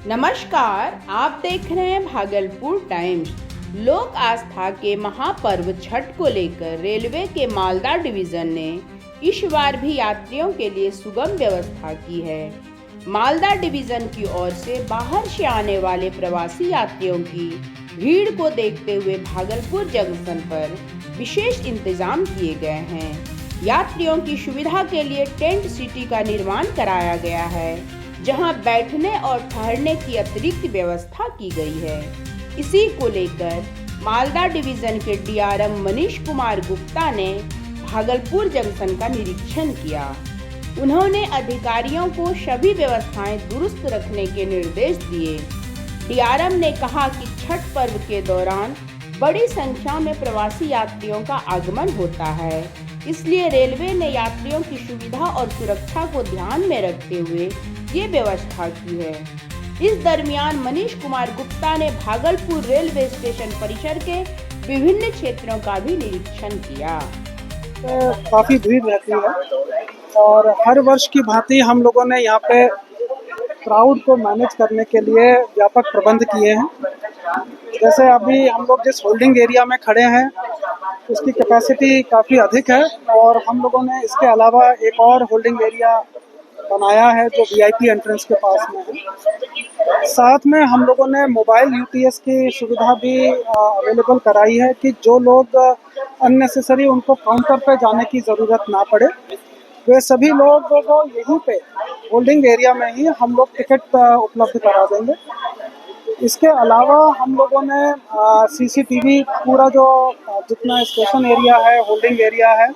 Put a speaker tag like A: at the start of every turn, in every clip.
A: नमस्कार, आप देख रहे हैं भागलपुर टाइम्स। लोक आस्था के महापर्व छठ को लेकर रेलवे के मालदा डिवीजन ने इस बार भी यात्रियों के लिए सुगम व्यवस्था की है। मालदा डिवीजन की ओर से बाहर से आने वाले प्रवासी यात्रियों की भीड़ को देखते हुए भागलपुर जंक्शन पर विशेष इंतजाम किए गए हैं। यात्रियों की सुविधा के लिए टेंट सिटी का निर्माण कराया गया है, जहां बैठने और ठहरने की अतिरिक्त व्यवस्था की गई है। इसी को लेकर मालदा डिवीजन के डीआरएम मनीष कुमार गुप्ता ने भागलपुर जंक्शन का निरीक्षण किया। उन्होंने अधिकारियों को सभी व्यवस्थाएं दुरुस्त रखने के निर्देश दिए। डीआरएम ने कहा कि छठ पर्व के दौरान बड़ी संख्या में प्रवासी यात्रियों का आगमन होता है, इसलिए रेलवे ने यात्रियों की सुविधा और सुरक्षा को ध्यान में रखते हुए ये व्यवस्था की है। इस दरमियान मनीष कुमार गुप्ता ने भागलपुर रेलवे स्टेशन परिसर के विभिन्न क्षेत्रों का भी निरीक्षण किया।
B: काफ़ी भीड़ रहती है और हर वर्ष की भांति हम लोगों ने यहाँ पे क्राउड को मैनेज करने के लिए व्यापक प्रबंध किए हैं। जैसे अभी हम लोग जिस होल्डिंग एरिया में खड़े हैं उसकी कैपेसिटी काफ़ी अधिक है और हम लोगों ने इसके अलावा एक और होल्डिंग एरिया बनाया है जो वीआईपी एंट्रेंस के पास में है। साथ में हम लोगों ने मोबाइल यूटीएस की सुविधा भी अवेलेबल कराई है कि जो लोग अननेसेसरी उनको काउंटर पे जाने की ज़रूरत ना पड़े, वे सभी लोगों को यहीं पे होल्डिंग एरिया में ही हम लोग टिकट उपलब्ध करा देंगे। इसके अलावा हम लोगों ने सीसीटीवी पूरा जो जितना स्टेशन एरिया है, होल्डिंग एरिया है,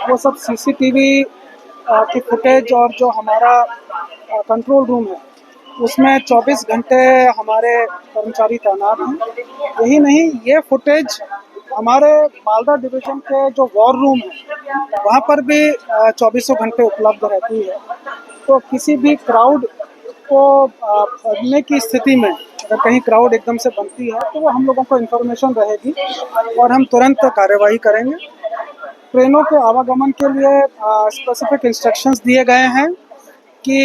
B: वो सब सीसीटीवी की फुटेज और जो हमारा कंट्रोल रूम है उसमें 24 घंटे हमारे कर्मचारी तैनात हैं। यही नहीं, ये फुटेज हमारे मालदा डिवीज़न के जो वॉर रूम है वहाँ पर भी 24 घंटे उपलब्ध रहती है। तो किसी भी क्राउड को पड़ने की स्थिति में अगर कहीं क्राउड एकदम से बनती है तो वो हम लोगों को इन्फॉर्मेशन रहेगी और हम तुरंत कार्रवाई करेंगे। ट्रेनों के आवागमन के लिए स्पेसिफिक इंस्ट्रक्शंस दिए गए हैं कि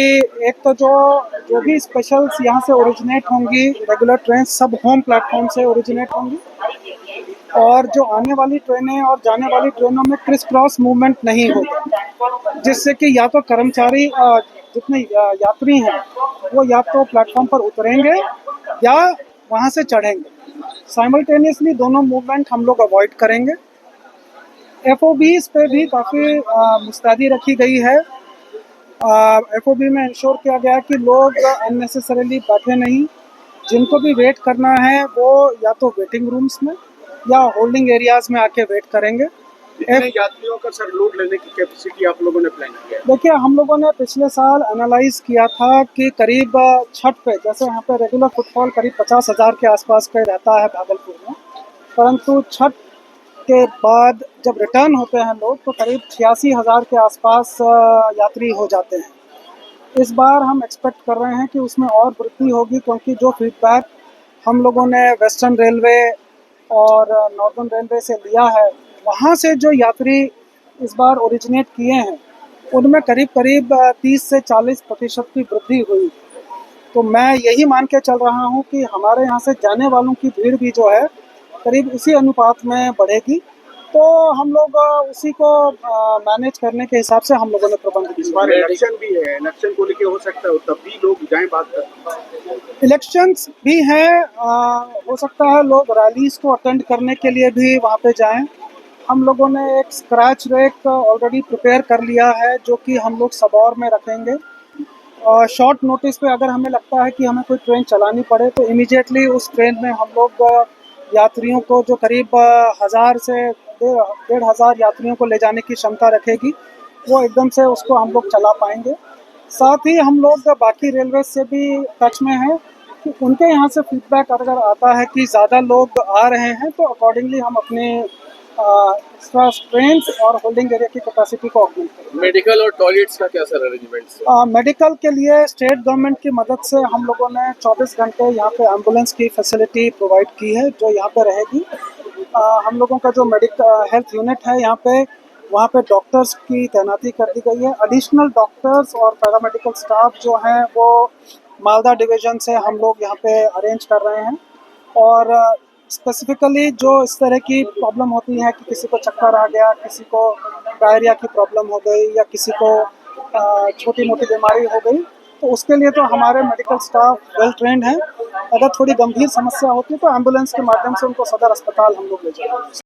B: एक तो जो भी स्पेशल्स यहाँ से ओरिजिनेट होंगी, रेगुलर ट्रेन सब होम प्लेटफॉर्म से ओरिजिनेट होंगी और जो आने वाली ट्रेनें और जाने वाली ट्रेनों में क्रिस क्रॉस मूवमेंट नहीं होगा, जिससे कि या तो कर्मचारी जितने यात्री हैं वो या तो प्लेटफॉर्म पर उतरेंगे या वहाँ से चढ़ेंगे। साइमल्टेनियसली दोनों मूवमेंट हम लोग अवॉइड करेंगे। एफओबीज पे भी काफ़ी मुस्तैदी रखी गई है। एफओबी में इंश्योर किया गया कि लोग अननेसेसरीली बैठे नहीं। जिनको भी वेट करना है वो या तो वेटिंग रूम्स में या होल्डिंग एरियाज में आके वेट करेंगे।
C: यात्रियों का सर लोड लेने की कैपेसिटी आप लोगों ने प्लान किया है?
B: देखिए, हम लोगों ने पिछले साल एनालाइज किया था कि करीब छठ पे जैसे यहाँ पे रेगुलर फुटफॉल करीब 50,000 के आसपास का रहता है भागलपुर में, परंतु छठ के बाद जब रिटर्न होते हैं लोग तो करीब 86,000 के आसपास यात्री हो जाते हैं। इस बार हम एक्सपेक्ट कर रहे हैं कि उसमें और वृद्धि होगी, क्योंकि जो फीडबैक हम लोगों ने वेस्टर्न रेलवे और नॉर्दर्न रेलवे से लिया है, वहाँ से जो यात्री इस बार ओरिजिनेट किए हैं उनमें करीब 30 से 40% की वृद्धि हुई। तो मैं यही मान के चल रहा हूँ कि हमारे यहाँ से जाने वालों की भीड़ भी जो है करीब इसी अनुपात में बढ़ेगी। तो हम लोग उसी को मैनेज करने के हिसाब से हम लोगों ने प्रबंध
C: इस बार इलेक्शन भी है, इलेक्शन को लेके हो सकता है तब भी लोग जाएं बात कर।
B: इलेक्शंस भी हैं, हो सकता है लोग रैलीज को अटेंड करने के लिए भी वहाँ पे जाएं। हम लोगों ने एक स्क्रैच रेक ऑलरेडी प्रिपेयर कर लिया है जो कि हम लोग सबौर में रखेंगे। शॉर्ट नोटिस पे अगर हमें लगता है कि हमें कोई ट्रेन चलानी पड़े तो इमीडिएटली उस ट्रेन में हम लोग यात्रियों को जो करीब 1000 से 1,500 यात्रियों को ले जाने की क्षमता रखेगी, वो एकदम से उसको हम लोग चला पाएंगे। साथ ही हम लोग बाकी रेलवे से भी टच में हैं कि उनके यहाँ से फीडबैक अगर आता है कि ज़्यादा लोग आ रहे हैं तो अकॉर्डिंगली हम अपने एक्स्ट्रा ट्रेन और होल्डिंग एरिया की कैपेसिटी को ऑगमेंट करेंगे।
C: मेडिकल और टॉयलेट्स का क्या सर अरेंजमेंट्स?
B: मेडिकल के लिए स्टेट गवर्नमेंट की मदद से हम लोगों ने 24 घंटे यहाँ पे एम्बुलेंस की फैसिलिटी प्रोवाइड की है जो यहाँ पे रहेगी। हम लोगों का जो हेल्थ यूनिट है यहाँ पे, वहाँ पे डॉक्टर्स की तैनाती कर दी गई है। एडिशनल डॉक्टर्स और पैरामेडिकल स्टाफ जो हैं वो मालदा डिवीज़न से हम लोग यहाँ पे अरेंज कर रहे हैं। और स्पेसिफ़िकली जो इस तरह की प्रॉब्लम होती है कि किसी को चक्कर आ गया, किसी को डायरिया की प्रॉब्लम हो गई या किसी को छोटी-मोटी बीमारी हो गई, तो उसके लिए तो हमारे मेडिकल स्टाफ वेल ट्रेन्ड हैं। अगर थोड़ी गंभीर समस्या होती है तो एम्बुलेंस के माध्यम से उनको सदर अस्पताल हम लोग ले जाते हैं।